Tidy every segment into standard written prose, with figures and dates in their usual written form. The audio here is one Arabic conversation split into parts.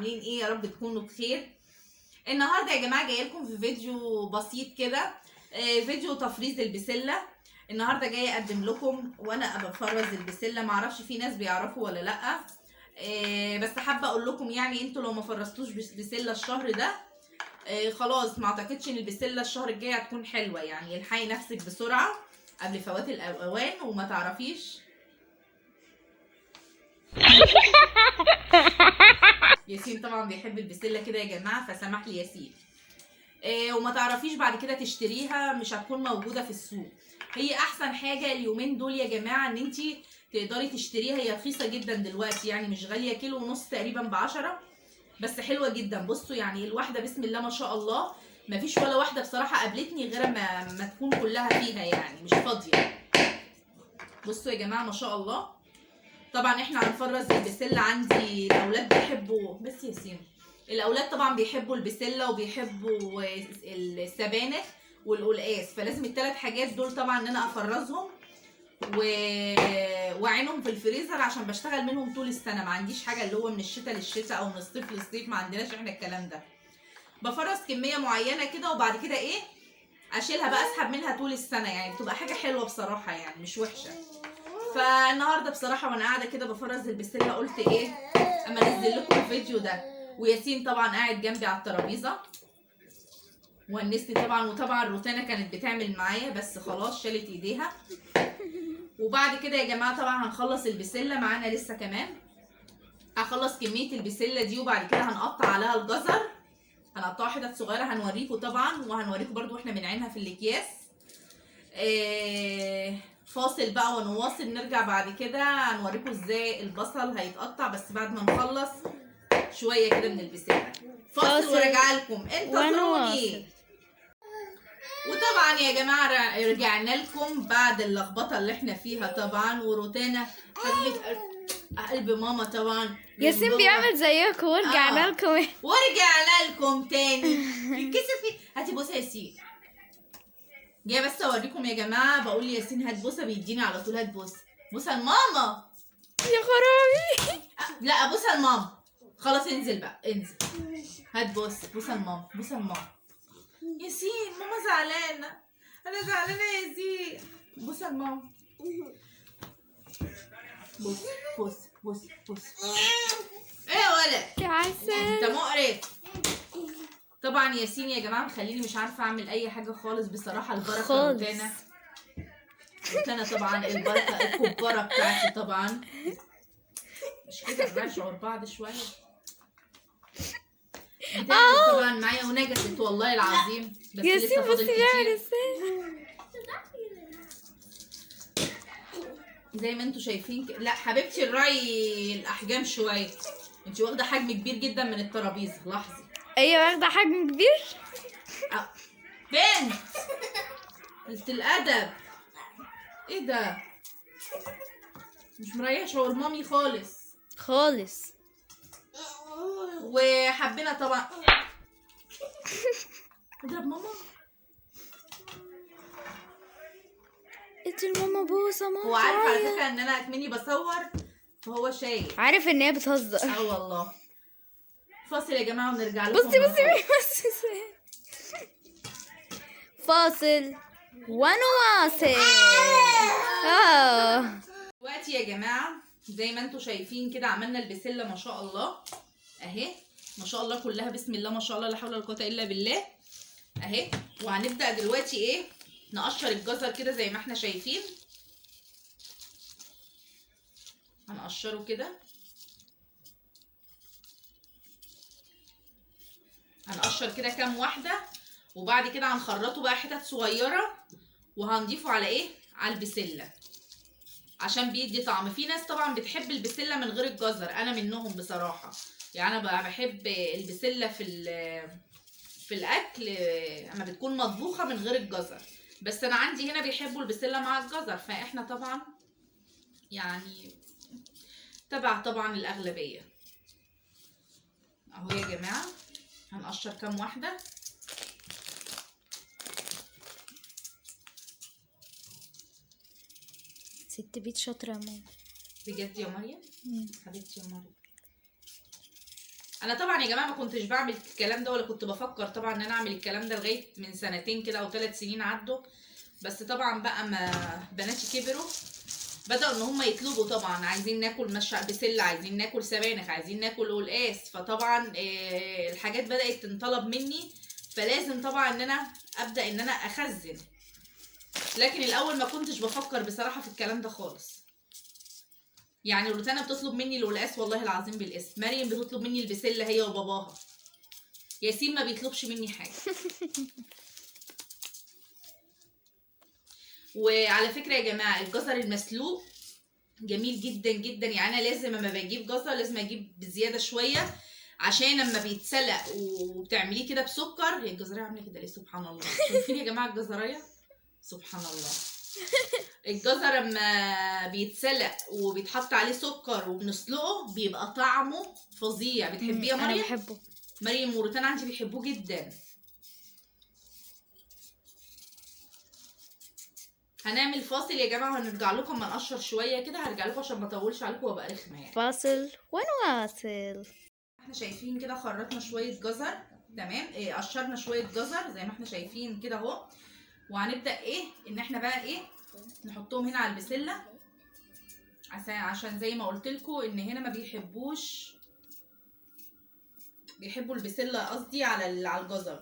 عاملين ايه؟ يا رب تكونوا بخير. النهارده يا جماعه جايه لكم في فيديو بسيط كده، فيديو تفريز البسله. النهارده جايه اقدم لكم وانا بفرز البسله. معرفش في ناس بيعرفوا ولا لا، بس حابه اقول لكم يعني انتوا لو ما فرزتوش بسله الشهر ده خلاص ما اعتقدش ان البسله الشهر الجاي هتكون حلوه. يعني الحقي نفسك بسرعه قبل فوات الاوان وما تعرفيش. ياسين طبعا بيحب البسله كده يا جماعه، فسمح لي ياسين. وما تعرفيش بعد كده تشتريها، مش هتكون موجوده في السوق. هي احسن حاجه اليومين دول يا جماعه ان انت تقدري تشتريها. هي رخيصه جدا دلوقتي، يعني مش غاليه، كيلو ونص تقريبا ب10، بس حلوه جدا. بصوا يعني الواحده بسم الله ما شاء الله، مفيش ولا واحده بصراحه قابلتني غير ما تكون كلها فيها، يعني مش فاضيه. بصوا يا جماعه ما شاء الله. طبعا احنا هنفرز البسله. عندي الاولاد بيحبوا، بس ياسين الاولاد طبعا بيحبوا البسله وبيحبوا السبانخ والقلقاس، فلازم الثلاث حاجات دول طبعا ان انا افرزهم واعينهم في الفريزر عشان بشتغل منهم طول السنه. ما عنديش حاجه اللي هو من الشتاء للشتاء او من الصيف للصيف، ما عندناش احنا الكلام ده. بفرز كميه معينه كده وبعد كده ايه اشيلها بقى، اسحب منها طول السنه. يعني بتبقى حاجه حلوه بصراحه، يعني مش وحشه. فالنهارده بصراحه وانا قاعده كده بفرز البسله قلت ايه اما انزل لكم الفيديو ده. وياسين طبعا قاعد جنبي على الترابيزه ونسني طبعا. وطبعا روتانا كانت بتعمل معايا بس خلاص شالت ايديها. وبعد كده يا جماعه طبعا هنخلص البسله، معانا لسه كمان هخلص كميه البسله دي وبعد كده هنقطع عليها الجزر. هنقطعها حتت صغيره هنوريكم طبعا، وهنوريكم برضو احنا بنعينها في الاكياس. فاصل بقى ونواصل، نرجع بعد كده هنوريكم ازاي البصل هيتقطع بس بعد ما نخلص شويه كده من البسله. فاصل وراجعه لكم، انتظروني. وطبعا يا جماعه رجعنا لكم بعد اللخبطه اللي احنا فيها طبعا. وروتانا حبيبه قلب ماما طبعا ياسين بيعمل زيكم ورجعنا لكم. ورجعنا لكم تاني. الكسفي هاتي بوسه يا ياسين. جايه بس اوريكم يا جماعه، بقول لياسين هات بوسه بيديني على طول. هات بوسه، بوسه لماما. يا خرابي. لا بوسه لماما. خلاص انزل بقى انزل. هات بوسه لماما، بوسه لماما. ياسين ماما زعلانه، انا زعلانه يا ياسين. بوسه لماما. بص بص بص بص. ايه يا ولد يا عسل انت مقرف. طبعا ياسين يا جماعه مخليني مش عارفه اعمل اي حاجه خالص بصراحه. البركه خالص. روتانا طبعا البركه الكباره بتاعتي طبعا. مش كده نراجعوا بعض شويه. بتعمل طبعا معايا ونجست والله العظيم، بس ياسين لسه بصي فاضل بيعمل كتير. ازاي. زي ما انتوا شايفين لا حبيبتي الراعي الاحجام شويه. انت واخده حجم كبير جدا من الترابيزه، لاحظي. ايوه واخده حجم كبير. بنت قلة الادب. ايه ده؟ مش مريح شعور مامي خالص خالص. وحبينا طبعا. اضرب ماما. ادي الماما بوسه ماما. هو عارف على فكره ان انا اكمني بصور، فهو شايف. عارف ان هي بتهزر. والله. فاصل يا جماعه ونرجع لكم. بصي بصي فاصل ونواصل. دلوقتي يا جماعه زي ما انتم شايفين كده عملنا البسله ما شاء الله اهي، ما شاء الله كلها بسم الله ما شاء الله لا حول ولا قوه الا بالله اهي. وهنبدا دلوقتي ايه نقشر الجزر كده زي ما احنا شايفين. هنقشره كده، هنقشر كده كام واحده وبعد كده هنخرطه بقى حتت صغيره وهنضيفه على ايه على البسله عشان بيدي طعم. في ناس طبعا بتحب البسله من غير الجزر، انا منهم بصراحه. يعني انا بقى بحب البسله في الاكل اما بتكون مطبوخه من غير الجزر، بس انا عندي هنا بيحبوا البسله مع الجزر، فاحنا طبعا يعني تبع طبعا الاغلبيه. اهو يا جماعه هنقشر كام واحده. ست بيت شاطره يا ماما بجد يا مريم حبيبتي يا مريم. انا طبعا يا جماعه ما كنتش بعمل الكلام ده، ولا كنت بفكر طبعا ان انا اعمل الكلام ده لغايه من سنتين كده او 3 سنين عدوا. بس طبعا بقى ما بناتي كبروا، بدأوا ان هم يطلبوا طبعا، عايزين ناكل بسله، عايزين ناكل سبانخ، عايزين ناكل قلقاس. فطبعا الحاجات بدأت تنطلب مني، فلازم طبعا ان انا ابدأ ان انا اخزن. لكن الاول ما كنتش بفكر بصراحه في الكلام ده خالص. يعني روتانا بتطلب مني القلقاس والله العظيم بالاسم، مريم بتطلب مني البسله هي وباباها، ياسين ما بيطلبش مني حاجه. وعلى فكره يا جماعه الجزر المسلوق جميل جدا جدا. يعني انا لازم اما بجيب جزر لازم اجيب بزياده شويه، عشان لما بيتسلق وبتعمليه كده بسكر. هي الجزريه عامله كده ليه؟ سبحان الله. شايفين يا جماعه الجزريه؟ سبحان الله. الجزر لما بيتسلق وبيتحط عليه سكر وبنسلقه بيبقى طعمه فظيع. بتحبيه يا انا مريم؟ بحبه. مريم وروتانا عندي بيحبوه جدا. هنعمل فاصل يا جماعه وهنرجع لكم. ما نقشر شويه كده، هرجع لكم عشان ما اطولش عليكم وابقى رخمه يعني. فاصل ونواصل. احنا شايفين كده خرطنا شويه جزر، تمام. قشرنا شويه جزر زي ما احنا شايفين كده اهو. وهنبدا ان احنا بقى نحطهم هنا على البسله، عشان زي ما قلت لكم ان هنا ما بيحبوا البسله، قصدي على الجزر.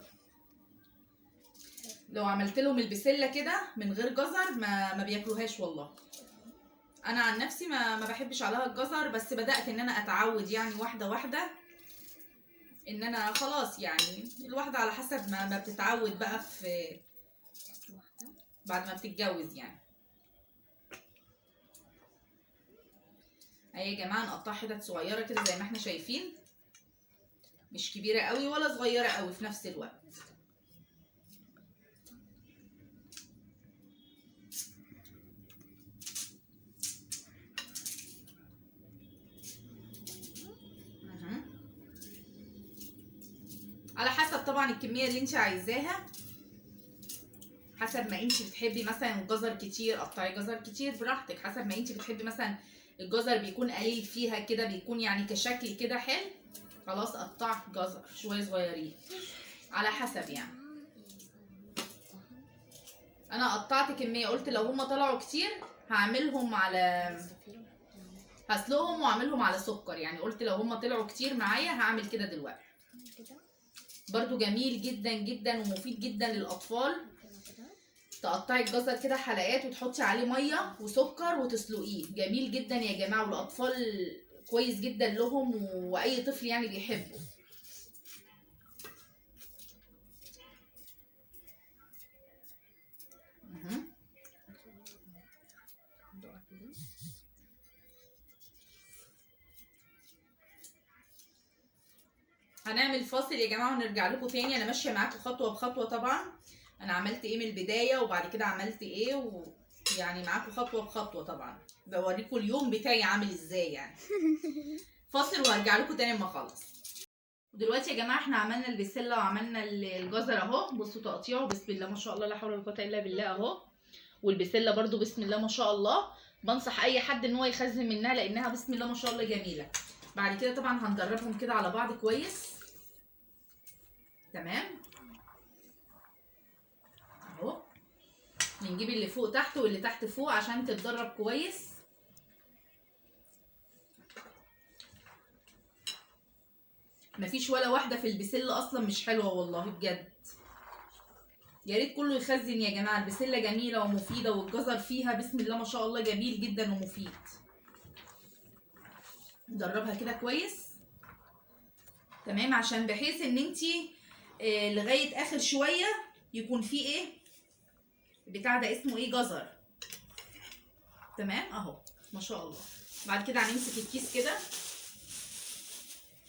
لو عملت لهم البسله كده من غير جزر ما بياكلوهاش والله. انا عن نفسي ما بحبش عليها الجزر، بس بدات ان انا اتعود يعني واحده واحده، ان انا خلاص يعني الواحده على حسب ما بتتعود بقى في بعد ما بتتجوز يعني. اهي يا جماعه نقطعها حتت صغيره كده زي ما احنا شايفين، مش كبيره قوي ولا صغيره قوي في نفس الوقت. على حسب طبعا الكميه اللي انت عايزاها، حسب ما انت بتحبي. مثلا الجزر كتير قطعي جزر كتير براحتك، حسب ما انت بتحبي. مثلا الجزر بيكون قليل فيها كده، بيكون يعني كشكل كده حلو، خلاص قطعت جزر شويه صغيرين على حسب يعني. انا قطعت كميه، قلت لو هما طلعوا كتير هعملهم هسلقهم واعملهم على سكر. يعني قلت لو هما طلعوا كتير معايا هعمل كده دلوقتي. برضو جميل جدا جدا ومفيد جدا للاطفال. تقطعي الجزر كده حلقات وتحطي عليه ميه وسكر وتسلقيه، جميل جدا يا جماعه. والاطفال كويس جدا لهم، واي طفل يعني بيحبه. هنعمل فاصل يا جماعه ونرجع لكم تاني. انا ماشيه معاكم خطوه بخطوه طبعا، انا عملت ايه من البدايه وبعد كده عملت ايه، ويعني معاكم خطوه بخطوه طبعا، بوريكم اليوم بتاعي عامل ازاي يعني. فاصل وهرجع لكم تاني اما اخلص. دلوقتي يا جماعه احنا عملنا البسله وعملنا الجزر اهو. بصوا تقطيعه بسم الله ما شاء الله، لا حول ولا قوه الا بالله اهو. والبسله برده بسم الله ما شاء الله. بنصح اي حد ان هو يخزن منها لانها بسم الله ما شاء الله جميله. بعد كده طبعا هندربهم كده على بعض كويس، تمام اهو. بنجيب اللي فوق تحت واللي تحت فوق عشان تتدرب كويس. مفيش ولا واحده في البسله اصلا مش حلوه والله بجد. يا ريت كله يخزن يا جماعه. البسله جميله ومفيده، والجزر فيها بسم الله ما شاء الله جميل جدا ومفيد. ندربها كده كويس، تمام، عشان بحيث ان انتي لغايه اخر شويه يكون في بتاع ده اسمه جزر، تمام اهو ما شاء الله. بعد كده هنمسك الكيس كده.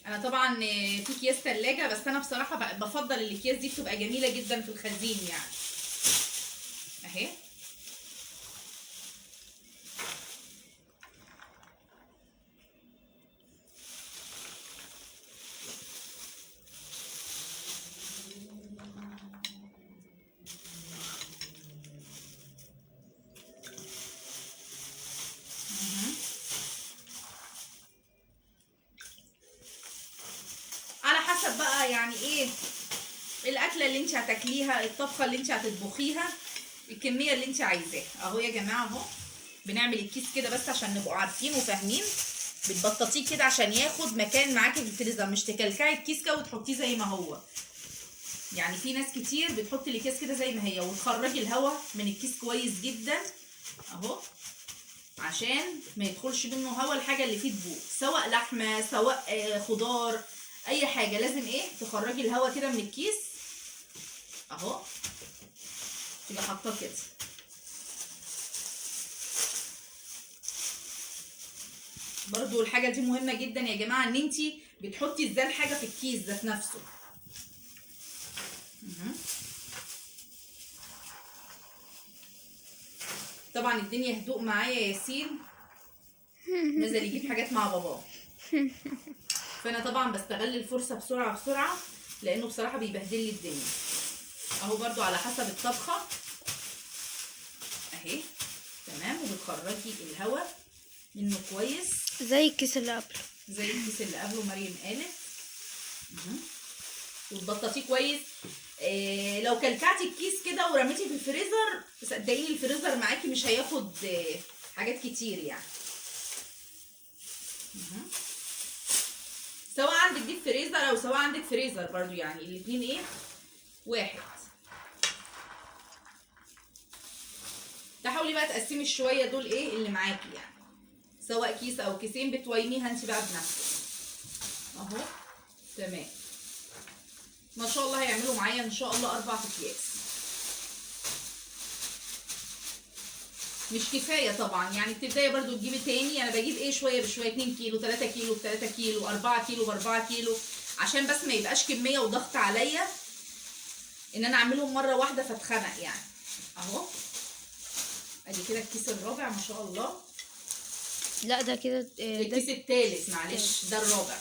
انا طبعا في اكياس ثلاجه، بس انا بصراحه بفضل الاكياس دي، بتبقى جميله جدا في الخزين يعني اهي. بقى يعني ايه الاكله اللي انت هتاكليها، الطبخه اللي انت هتطبخيها، الكميه اللي انت عايزاها. اهو يا جماعه اهو بنعمل الكيس كده بس عشان نبقوا عارفين وفاهمين. بتبططيه كده عشان ياخد مكان معاكي في الفريزر، مش تكلكعي الكيس كده وتحطيه زي ما هو. يعني في ناس كتير بتحط الاكياس كده زي ما هي وتخرجي الهواء من الكيس كويس جدا اهو، عشان ما يدخلش منه هواء الحاجه اللي فيه تبوظ، سواء لحمه سواء خضار اي حاجه، لازم ايه تخرجي الهواء كده من الكيس اهو، تبقى حاطاه كده. برضو الحاجه دي مهمه جدا يا جماعه، ان انتي بتحطي ازاي الحاجه في الكيس ذات نفسه. طبعا الدنيا هدوء معايا، ياسين نزل يجيب حاجات مع باباه، فانا طبعا بستغل الفرصه بسرعه بسرعه، لانه بصراحه بيبهدل لي الدنيا. اهو برضو على حسب الطبخه اهي تمام، وبتخرجي الهواء منه كويس زي الكيس اللي قبله. زي الكيس اللي قبله مريم قالت. وتبططيه كويس. لو كلكعتي الكيس كده ورميتي في الفريزر، صدقيني الفريزر معاكي مش هياخد حاجات كتير يعني. سواء عندك ديب فريزر او سواء عندك فريزر برضو، يعني الاتنين ايه واحد. تحاولي بقى تقسمي الشويه دول ايه اللي معاكي، يعني سواء كيس او كيسين بتوينيها انت بقى بنفسك اهو تمام. ما شاء الله هيعملوا معايا ان شاء الله 4 اكياس. مش كفايه طبعا، يعني بتبداي برضو تجيبي تاني. انا بجيب ايه شويه بشويه، 2 كيلو 3 كيلو ب 3 كيلو 4 كيلو ب 4 كيلو، عشان بس ما يبقاش كميه وضغط عليا ان انا اعملهم مره واحده فاتخنق يعني اهو. ادي كده الكيس الرابع ما شاء الله. لا ده كده الكيس التالت معلش، ده الرابع.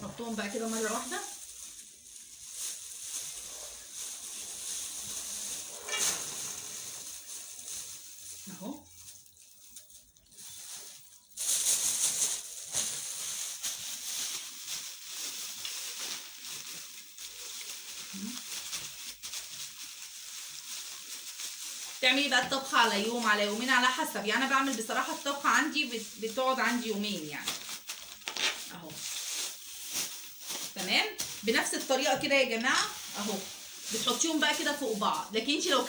حطهم بقى كده مره واحده اهو. تعملي بقى الطبخه على يوم على يومين على حسب، يعني انا بعمل بصراحه الطبخه عندي بتقعد عندي يومين يعني اهو تمام. بنفس الطريقه كده يا جماعه اهو، بتحطيهم بقى كده فوق بعض. لكن انت لو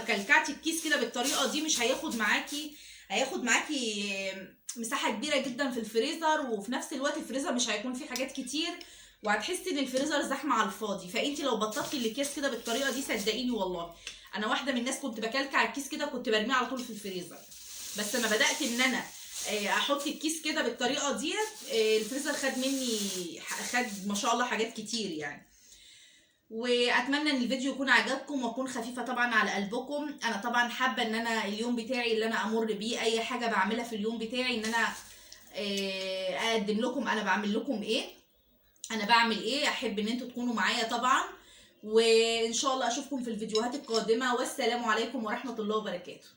كلكعتي الكيس كده بالطريقه دي مش هياخد معاكي مساحه كبيره جدا في الفريزر، وفي نفس الوقت الفريزر مش هيكون فيه حاجات كتير، وهتحسي ان الفريزر زحمه على الفاضي. فانت لو بططتي الاكياس كده بالطريقه دي صدقيني والله، انا واحده من الناس كنت بكلكع الكيس كده كنت برميه على طول في الفريزر، بس انا بدات ان انا احط الكيس كده بالطريقه ديت، الفريزر خد ما شاء الله حاجات كتير يعني. واتمنى ان الفيديو يكون عجبكم واكون خفيفه طبعا على قلبكم. انا طبعا حابه ان انا اليوم بتاعي اللي انا امر بيه، اي حاجه بعملها في اليوم بتاعي، ان انا اقدم لكم انا بعمل لكم ايه، انا بعمل ايه. احب ان انتوا تكونوا معايا طبعا، وان شاء الله اشوفكم في الفيديوهات القادمه، والسلام عليكم ورحمه الله وبركاته.